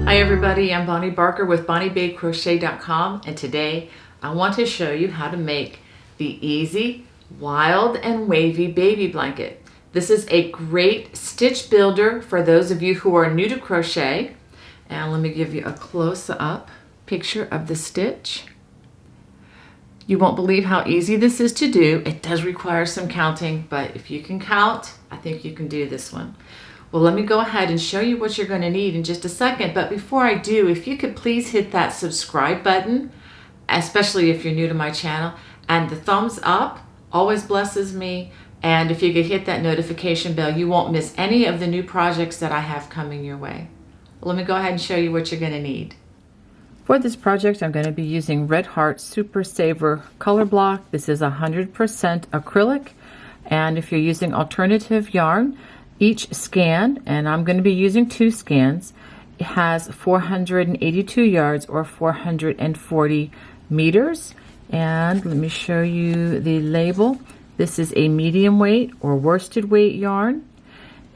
Hi everybody, I'm Bonnie Barker with BonnieBabeCrochet.com, and today I want to show you how to make the easy, wild and wavy baby blanket. This is a great stitch builder for those of you who are new to crochet. And let me give you a close-up picture of the stitch. You won't believe how easy this is to do. It does require some counting, but if you can count, I think you can do this one. Well, let me go ahead and show you what you're going to need in just a second. But before I do, if you could please hit that subscribe button, especially if you're new to my channel, and the thumbs up always blesses me. And if you could hit that notification bell, you won't miss any of the new projects that I have coming your way. Let me go ahead and show you what you're going to need. For this project, I'm going to be using Red Heart Super Saver color block. This is 100% acrylic, and if you're using alternative yarn, each skein, and I'm going to be using 2 skeins, it has 482 yards or 440 meters. And let me show you the label. This is a medium weight or worsted weight yarn,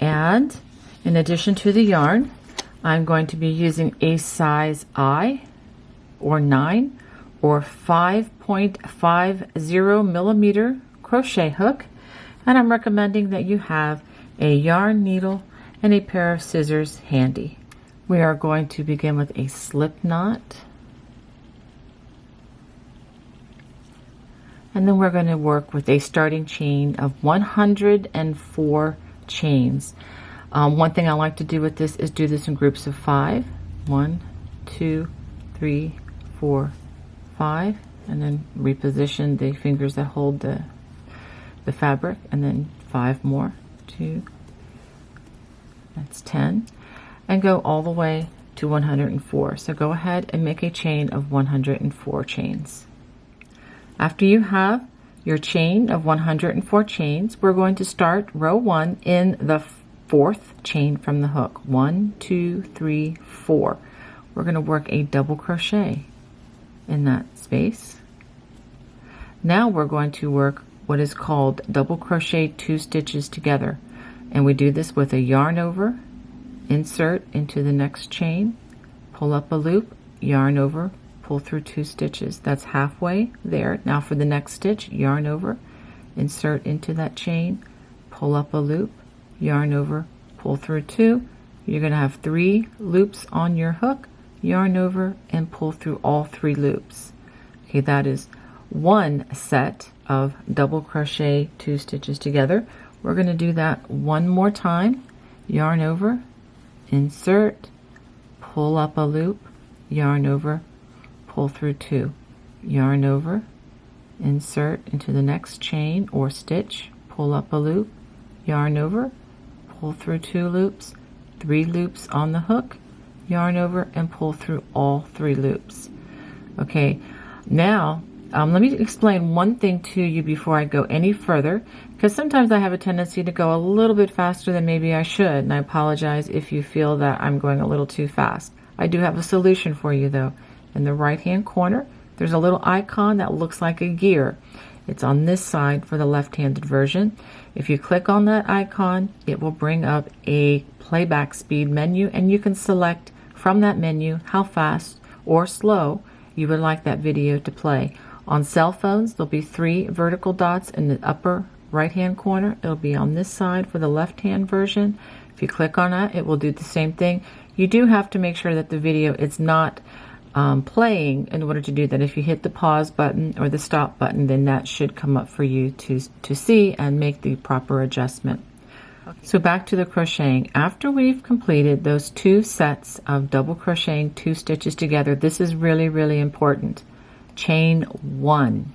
and in addition to the yarn, I'm going to be using a size I or 9 or 5.50 millimeter crochet hook, and I'm recommending that you have a yarn needle and a pair of scissors handy. We are going to begin with a slip knot, and then we're going to work with a starting chain of 104 chains. One thing I like to do with this is do this in groups of 5. 1, 2, 3, 4, 5, and then reposition the fingers that hold the fabric, and then 5 more. 2, that's 10, and go all the way to 104. So go ahead and make a chain of 104 chains. After you have your chain of 104 chains, we're going to start row 1 in the 4th chain from the hook. 1, 2, 3, 4. We're going to work a double crochet in that space. Now we're going to work what is called double crochet 2 stitches together, and we do this with a yarn over, insert into the next chain, pull up a loop, yarn over, pull through 2 stitches. That's halfway there. Now for the next stitch, yarn over, insert into that chain, pull up a loop, yarn over, pull through 2. You're going to have 3 loops on your hook, yarn over, and pull through all 3 loops. Okay, that is one set of double crochet 2 stitches together. We're going to do that one more time. Yarn over, insert, pull up a loop, yarn over, pull through 2, yarn over, insert into the next chain or stitch, pull up a loop, yarn over, pull through 2 loops, 3 loops on the hook, yarn over, and pull through all 3 loops. Okay, now let me explain one thing to you before I go any further, because sometimes I have a tendency to go a little bit faster than maybe I should, and I apologize if you feel that I'm going a little too fast. I do have a solution for you though. In the right hand corner, there's a little icon that looks like a gear. It's on this side for the left-handed version. If you click on that icon, it will bring up a playback speed menu, and you can select from that menu how fast or slow you would like that video to play. On cell phones, there'll be 3 vertical dots in the upper right-hand corner. It'll be on this side for the left-hand version. If you click on that, it will do the same thing. You do have to make sure that the video is not playing in order to do that. If you hit the pause button or the stop button, then that should come up for you to see and make the proper adjustment. Okay. So back to the crocheting. After we've completed those 2 sets of double crocheting 2 stitches together, this is really, really important. Chain 1.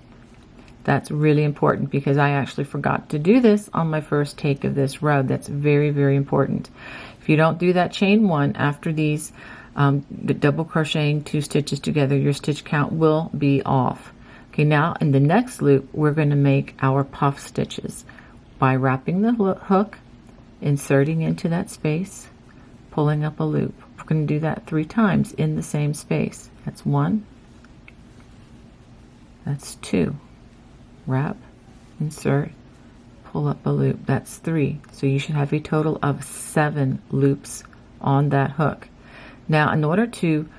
That's really important because I actually forgot to do this on my first take of this row. That's very, very important. If you don't do that chain 1 after these the double crocheting 2 stitches together, your stitch count will be off. Okay, now in the next loop, we're going to make our puff stitches by wrapping the hook, inserting into that space, pulling up a loop. We're going to do that 3 times in the same space. That's 1, that's 2, wrap, insert, pull up a loop. That's 3. So you should have a total of 7 loops on that hook. Now in order to,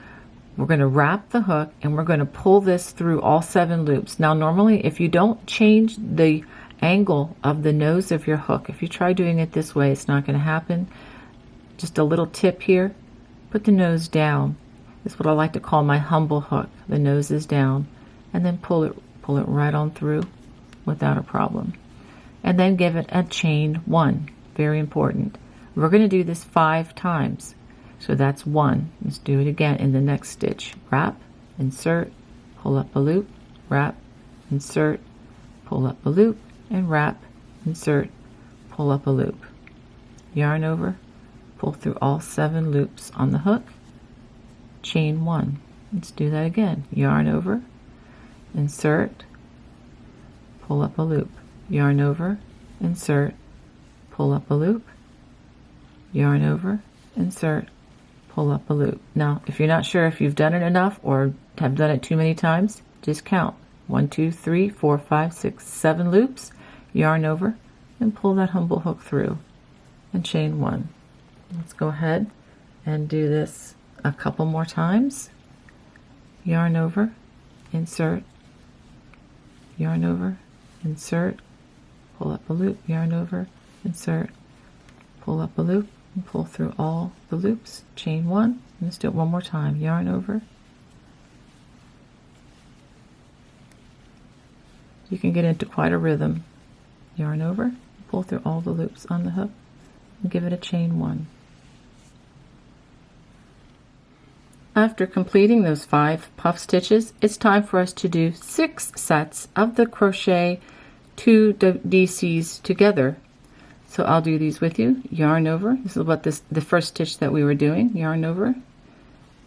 we're going to wrap the hook and we're going to pull this through all 7 loops. Now normally if you don't change the angle of the nose of your hook, if you try doing it this way, it's not going to happen. Just a little tip here, put the nose down. This is what I like to call my humble hook. The nose is down, and then pull it right on through without a problem. And then give it a chain 1, very important. We're going to do this 5 times. So that's 1. Let's do it again in the next stitch. Wrap, insert, pull up a loop, wrap, insert, pull up a loop, and wrap, insert, pull up a loop. Yarn over, pull through all 7 loops on the hook, chain 1. Let's do that again. Yarn over, insert, pull up a loop. Yarn over, insert, pull up a loop, yarn over, insert, pull up a loop. Now, if you're not sure if you've done it enough or have done it too many times, just count. 1, 2, 3, 4, 5, 6, 7 loops, yarn over, and pull that humble hook through, and chain 1. Let's go ahead and do this a couple more times. Yarn over, insert, yarn over, insert, pull up a loop, yarn over, insert, pull up a loop, and pull through all the loops, chain 1. Let's do it one more time. Yarn over. You can get into quite a rhythm. Yarn over, pull through all the loops on the hook, and give it a chain 1. After completing those 5 puff stitches, it's time for us to do 6 sets of the crochet 2 DCs together. So I'll do these with you. Yarn over. This is what the first stitch that we were doing. Yarn over,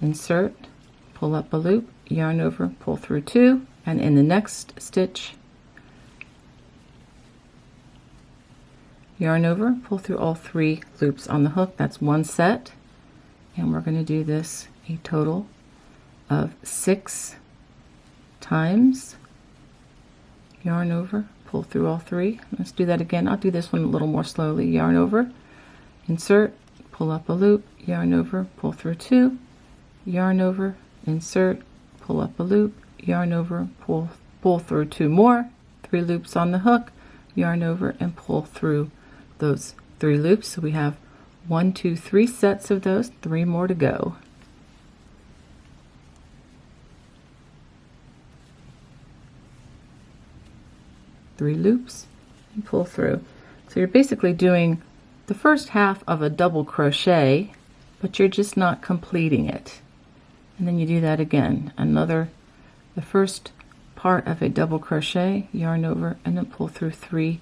insert, pull up a loop, yarn over, pull through 2, and in the next stitch, yarn over, pull through all 3 loops on the hook. That's 1 set, and we're going to do this a total of 6 times. Yarn over, pull through all 3. Let's do that again. I'll do this one a little more slowly. Yarn over, insert, pull up a loop, yarn over, pull through 2, yarn over, insert, pull up a loop, yarn over, pull through 2 more, 3 loops on the hook, yarn over, and pull through those 3 loops. So we have 1, 2, 3 sets of those, 3 more to go. Three loops and pull through. So you're basically doing the first half of a double crochet, but you're just not completing it. And then you do that again. The first part of a double crochet, yarn over, and then pull through 3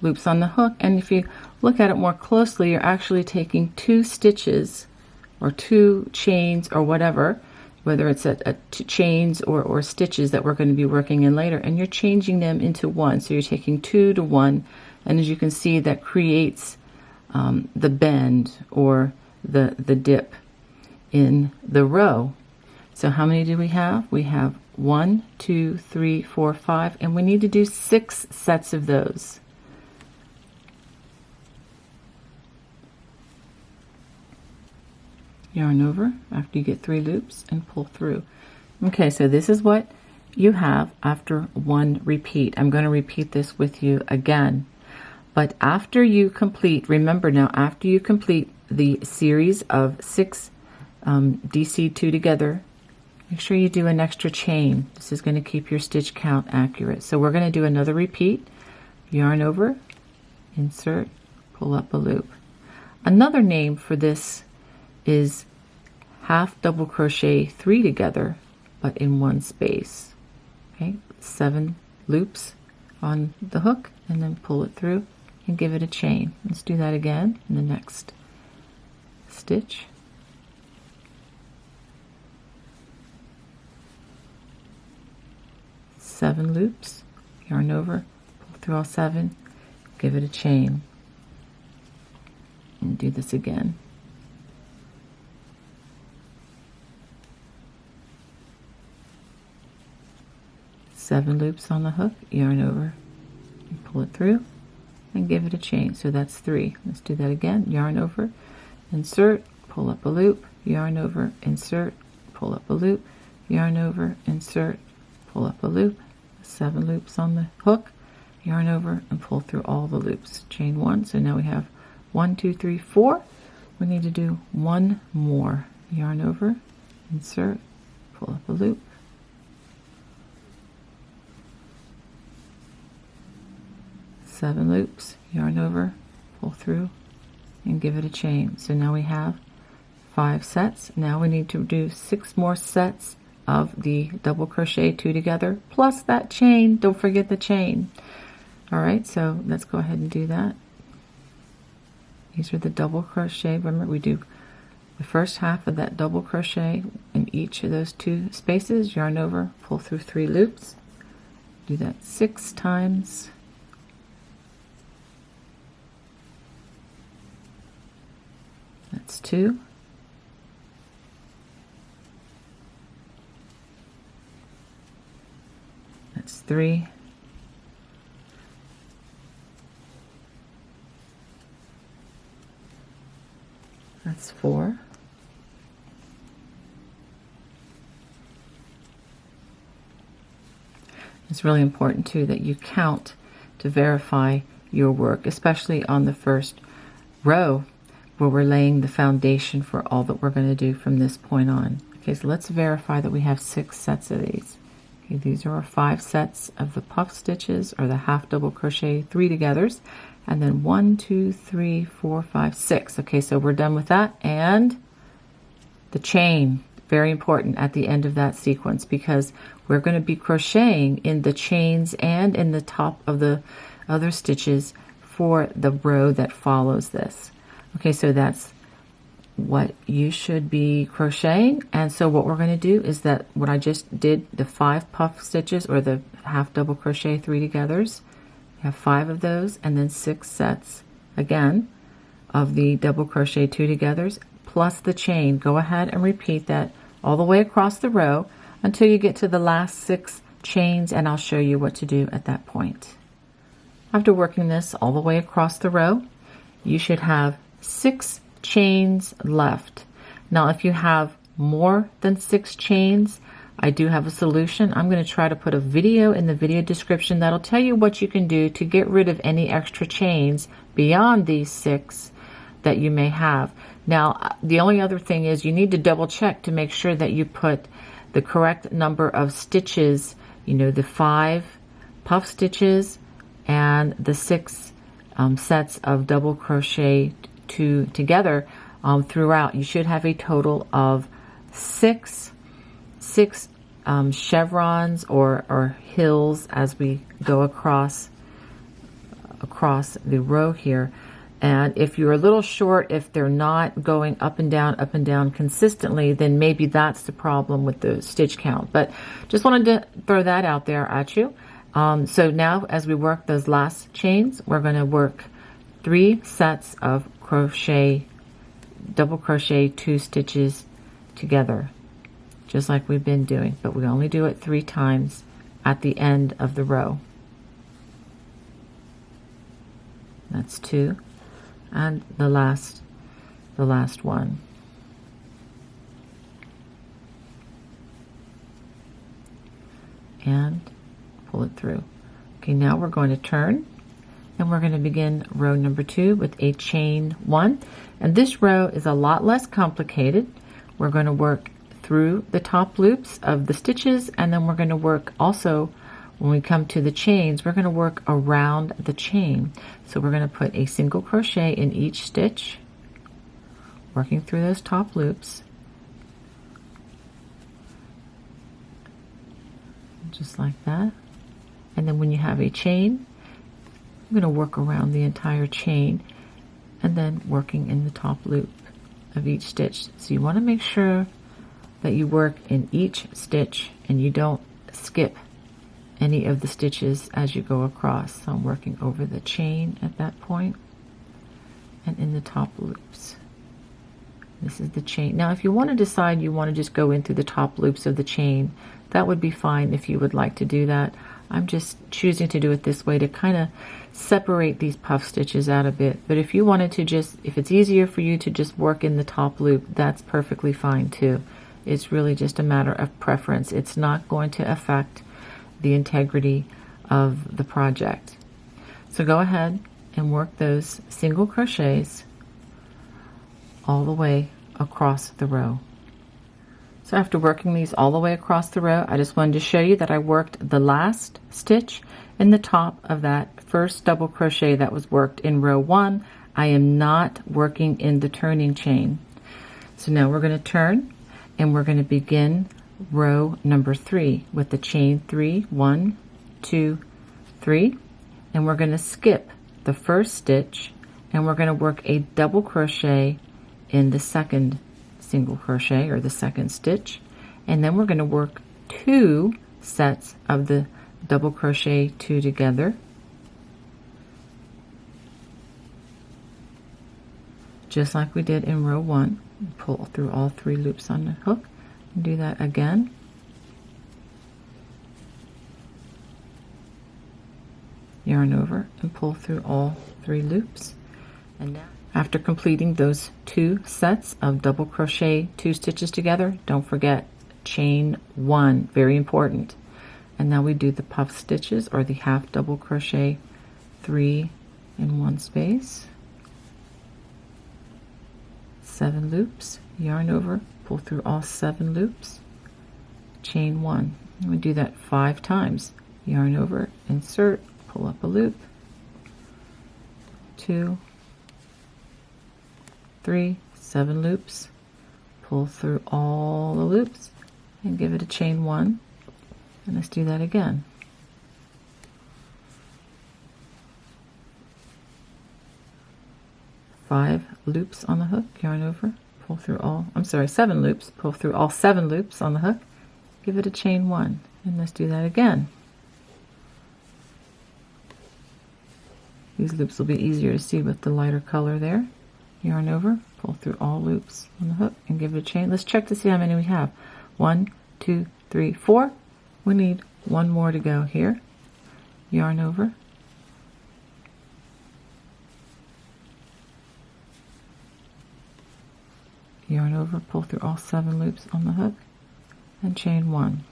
loops on the hook. And if you look at it more closely, you're actually taking 2 stitches or 2 chains or whatever, whether it's chains or stitches that we're going to be working in later, and you're changing them into 1. So you're taking 2 to 1, and as you can see, that creates the bend or the dip in the row. So how many do we have? We have 1, 2, 3, 4, 5, and we need to do 6 sets of those. Yarn over after you get 3 loops and pull through. Okay, so this is what you have after 1 repeat. I'm going to repeat this with you again. But after you complete, remember now, after you complete the series of 6 DC2 together, make sure you do an extra chain. This is going to keep your stitch count accurate. So we're going to do another repeat. Yarn over, insert, pull up a loop. Another name for this is half double crochet 3 together, but in 1 space. Okay, 7 loops on the hook, and then pull it through and give it a chain. Let's do that again in the next stitch. Seven loops, yarn over, pull through all 7, give it a chain, and do this again. 7 loops on the hook, yarn over, and pull it through, and give it a chain. So that's 3. Let's do that again. Yarn over, insert, pull up a loop, yarn over, insert, pull up a loop, yarn over, insert, pull up a loop, 7 loops on the hook, yarn over and pull through all the loops, chain 1. So now we have 1, 2, 3, 4. We need to do 1 more, yarn over, insert, pull up a loop, seven loops, yarn over, pull through, and give it a chain. So now we have 5 sets. Now we need to do 6 more sets of the double crochet 2 together plus that chain. Don't forget the chain. All right, so let's go ahead and do that. These are the double crochet. Remember, we do the first half of that double crochet in each of those 2 spaces, yarn over, pull through 3 loops. Do that 6 times. That's 2. That's 3. That's 4. It's really important too that you count to verify your work, especially on the first row where we're laying the foundation for all that we're going to do from this point on. Okay, so let's verify that we have 6 sets of these. Okay, these are our 5 sets of the puff stitches or the half double crochet 3 togethers, and then 1, 2, 3, 4, 5, 6. Okay, so we're done with that. And the chain, very important at the end of that sequence, because we're going to be crocheting in the chains and in the top of the other stitches for the row that follows this. Okay, so that's what you should be crocheting. And so what we're going to do is that what I just did, the 5 puff stitches or the half double crochet 3 togethers, you have 5 of those, and then 6 sets again of the double crochet 2 togethers plus the chain. Go ahead and repeat that all the way across the row until you get to the last 6 chains, and I'll show you what to do at that point. After working this all the way across the row, you should have 6 chains left. Now if you have more than 6 chains, I do have a solution. I'm going to try to put a video in the video description that'll tell you what you can do to get rid of any extra chains beyond these 6 that you may have. Now the only other thing is you need to double check to make sure that you put the correct number of stitches, you know, the 5 puff stitches and the 6 sets of double crochet 2 together throughout. You should have a total of 6 chevrons or hills as we go across the row here. And if you're a little short, if they're not going up and down consistently, then maybe that's the problem with the stitch count. But just wanted to throw that out there at you. So now as we work those last chains, we're going to work 3 sets of crochet, double crochet 2 stitches together, just like we've been doing, but we only do it 3 times at the end of the row. That's 2, and the last one. And pull it through. Okay, now we're going to turn and we're going to begin row number 2 with a chain 1, and this row is a lot less complicated. We're going to work through the top loops of the stitches, and then we're going to work also, when we come to the chains, we're going to work around the chain. So we're going to put a single crochet in each stitch, working through those top loops, just like that. And then when you have a chain, I'm going to work around the entire chain and then working in the top loop of each stitch. So you want to make sure that you work in each stitch and you don't skip any of the stitches as you go across. So I'm working over the chain at that point and in the top loops. This is the chain. Now if you want to decide you want to just go in through the top loops of the chain, that would be fine if you would like to do that. I'm just choosing to do it this way to kind of separate these puff stitches out a bit. But if you wanted to just, if it's easier for you to just work in the top loop, that's perfectly fine too. It's really just a matter of preference. It's not going to affect the integrity of the project. So go ahead and work those single crochets all the way across the row. So after working these all the way across the row, I just wanted to show you that I worked the last stitch in the top of that first double crochet that was worked in row 1. I am not working in the turning chain. So now we're going to turn and we're going to begin row number 3 with the chain 3, 1, 2, 3, and we're going to skip the first stitch and we're going to work a double crochet in the second single crochet or the second stitch, and then we're going to work 2 sets of the double crochet 2 together, just like we did in row 1. Pull through all 3 loops on the hook and do that again. Yarn over and pull through all 3 loops. And now, after completing those 2 sets of double crochet 2 stitches together, don't forget chain 1, very important. And now we do the puff stitches or the half double crochet 3 in 1 space, 7 loops, yarn over, pull through all 7 loops, chain 1. And we do that 5 times. Yarn over, insert, pull up a loop, 2, 3, 7 loops, pull through all the loops and give it a chain 1, and let's do that again. 5 loops on the hook, yarn over, pull through all, 7 loops, pull through all 7 loops on the hook, give it a chain 1, and let's do that again. These loops will be easier to see with the lighter color there. Yarn over, pull through all loops on the hook and give it a chain. Let's check to see how many we have. 1, 2, 3, 4. We need 1 more to go here. Yarn over, yarn over, pull through all 7 loops on the hook and chain 1.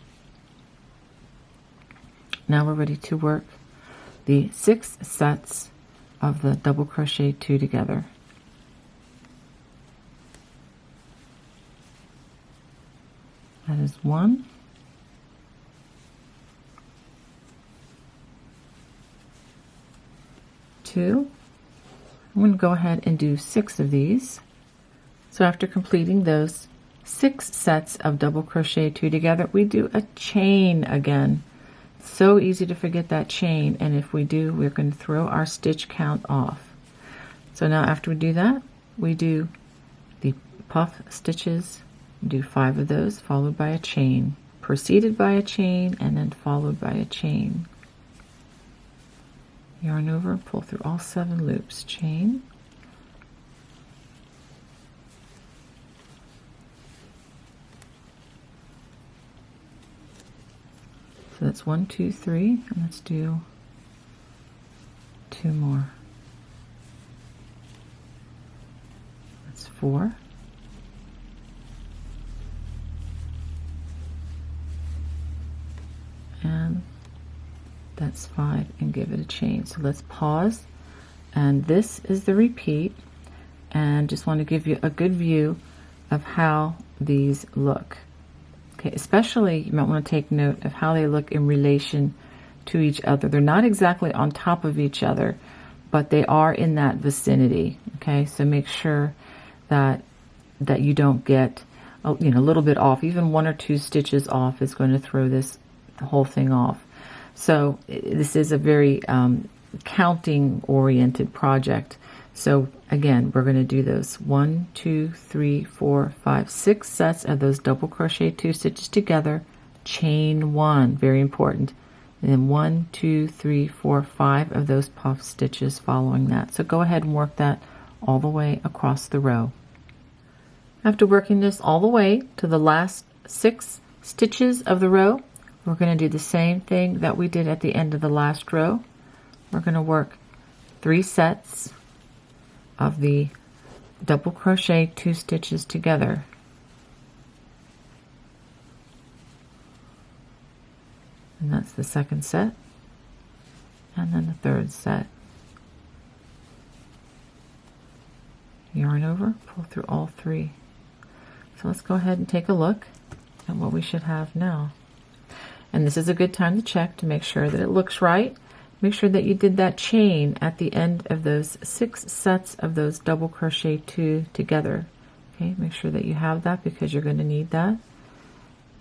Now we're ready to work the 6 sets of the double crochet 2 together. That is 1, 2. I'm going to go ahead and do 6 of these. So after completing those 6 sets of double crochet 2 together, we do a chain again. So easy to forget that chain, and if we do, we're going to throw our stitch count off. So now after we do that, we do the puff stitches, do 5 of those, followed by a chain, preceded by a chain, and then followed by a chain. Yarn over, pull through all 7 loops, chain, so that's 1, 2, 3, and let's do 2 more. That's 4. And that's 5, and give it a chain. So let's pause, and this is the repeat, and just want to give you a good view of how these look. Okay, especially you might want to take note of how they look in relation to each other. They're not exactly on top of each other, but they are in that vicinity. Okay, so make sure that you don't get a little bit off. Even 1 or 2 stitches off is going to throw the whole thing off. So this is a very counting oriented project. So again, we're going to do those 1, 2, 3, 4, 5, 6 sets of those double crochet 2 stitches together, chain 1, very important, and then 1, 2, 3, 4, 5 of those puff stitches following that. So go ahead and work that all the way across the row. After working this all the way to the last 6 stitches of the row, we're going to do the same thing that we did at the end of the last row. We're going to work 3 sets of the double crochet 2 stitches together. And that's the second set, and then the third set. Yarn over, pull through all 3. So let's go ahead and take a look at what we should have now. And this is a good time to check to make sure that it looks right. Make sure that you did that chain at the end of those 6 sets of those double crochet 2 together. Okay, make sure that you have that because you're going to need that.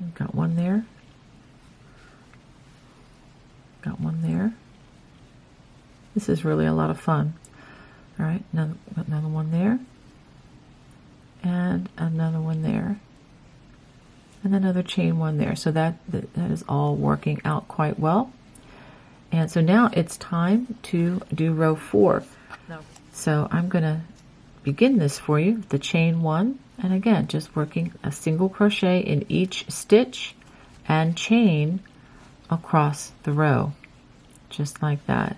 You've got one there. Got one there. This is really a lot of fun. All right, another one there, and another one there, and another chain one there. So that is all working out quite well. And so now it's time to do row 4. So I'm going to begin this for you, the chain 1, and again just working a single crochet in each stitch and chain across the row, just like that.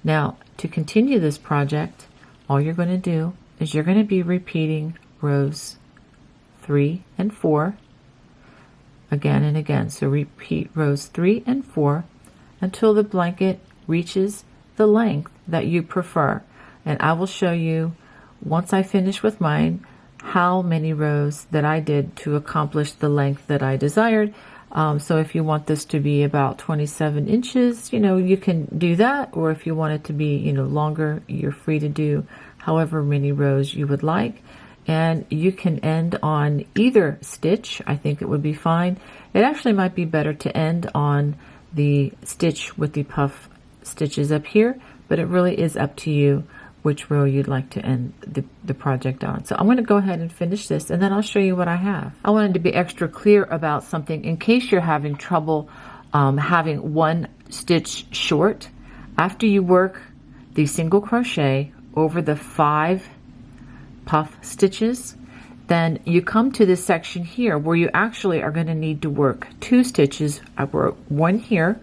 Now, to continue this project, all you're going to do is you're going to be repeating rows 3 and 4 again and again. So repeat rows 3 and 4 until the blanket reaches the length that you prefer. And I will show you, once I finish with mine, how many rows that I did to accomplish the length that I desired. So if you want this to be about 27 inches, you can do that. Or if you want it to be, longer, you're free to do however many rows you would like. And you can end on either stitch. I think it would be fine. It actually might be better to end on the stitch with the puff stitches up here, but it really is up to you which row you'd like to end the project on. So I'm going to go ahead and finish this, and then I'll show you what I have. I wanted to be extra clear about something in case you're having trouble having one stitch short. After you work the single crochet over the 5 puff stitches, then you come to this section here where you actually are going to need to work 2 stitches. I work one here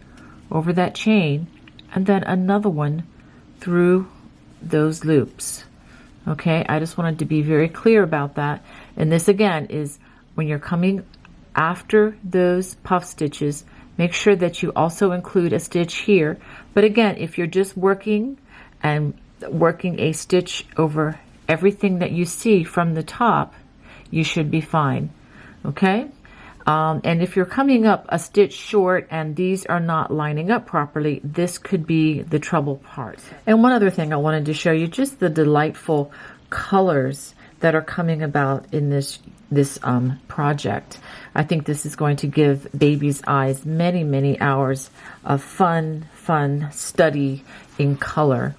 over that chain, and then another one through those loops. Okay, I just wanted to be very clear about that. And this again is when you're coming after those puff stitches, make sure that you also include a stitch here. But again, if you're just working and working a stitch over everything that you see from the top, you should be fine. Okay, and if you're coming up a stitch short and these are not lining up properly, this could be the trouble part. And one other thing I wanted to show you, just the delightful colors that are coming about in this project. I think this is going to give baby's eyes many hours of fun study in color.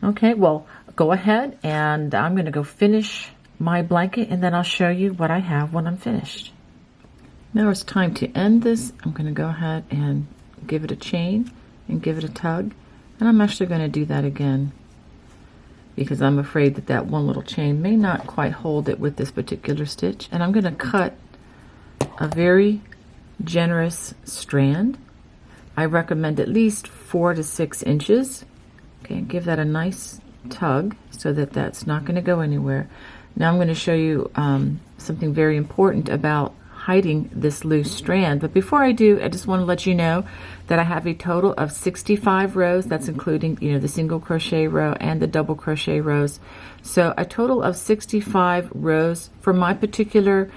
Okay, well, go ahead and I'm going to go finish my blanket, and then I'll show you what I have when I'm finished. Now it's time to end this. I'm going to go ahead and give it a chain and give it a tug, and I'm actually going to do that again because I'm afraid that that one little chain may not quite hold it with this particular stitch. And I'm going to cut a very generous strand. I recommend at least 4 to 6 inches. Okay, give that a nice tug so that that's not going to go anywhere. Now I'm going to show you something very important about hiding this loose strand. But before I do, I just want to let you know that I have a total of 65 rows. That's including, the single crochet row and the double crochet rows. So a total of 65 rows for my particular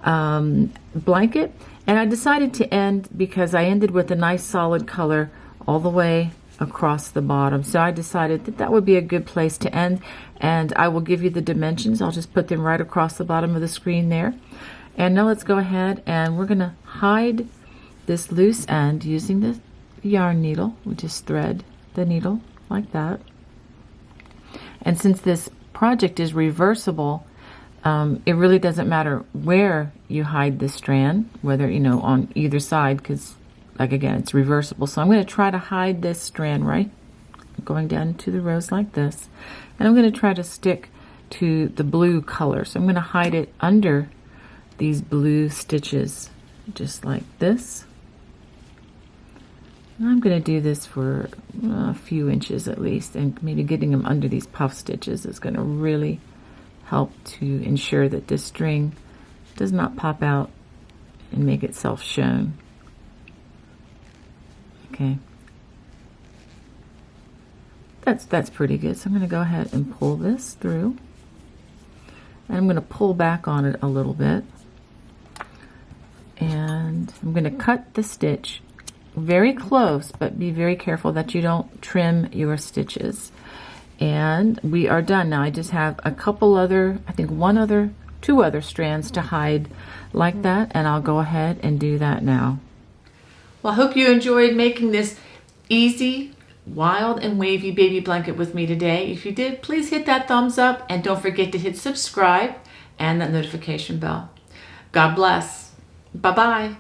blanket. And I decided to end because I ended with a nice solid color all the way across the bottom. So I decided that that would be a good place to end, and I will give you the dimensions. I'll just put them right across the bottom of the screen there. And now let's go ahead and we're going to hide this loose end using the yarn needle. We just thread the needle like that. And since this project is reversible, it really doesn't matter where you hide the strand, whether, on either side, because like again, it's reversible. So I'm going to try to hide this strand right going down into the rows like this. And I'm going to try to stick to the blue color. So I'm going to hide it under these blue stitches, just like this. I'm going to do this for a few inches at least, and maybe getting them under these puff stitches is going to really help to ensure that this string does not pop out and make itself shown. Okay, that's pretty good. So I'm going to go ahead and pull this through, and I'm going to pull back on it a little bit, and I'm going to cut the stitch very close, but be very careful that you don't trim your stitches. And we are done now. I just have a couple other, I think two other strands to hide like that, and I'll go ahead and do that now. Well, I hope you enjoyed making this easy, wild and wavy baby blanket with me today. If you did, please hit that thumbs up, and don't forget to hit subscribe and that notification bell. God bless. Bye-bye.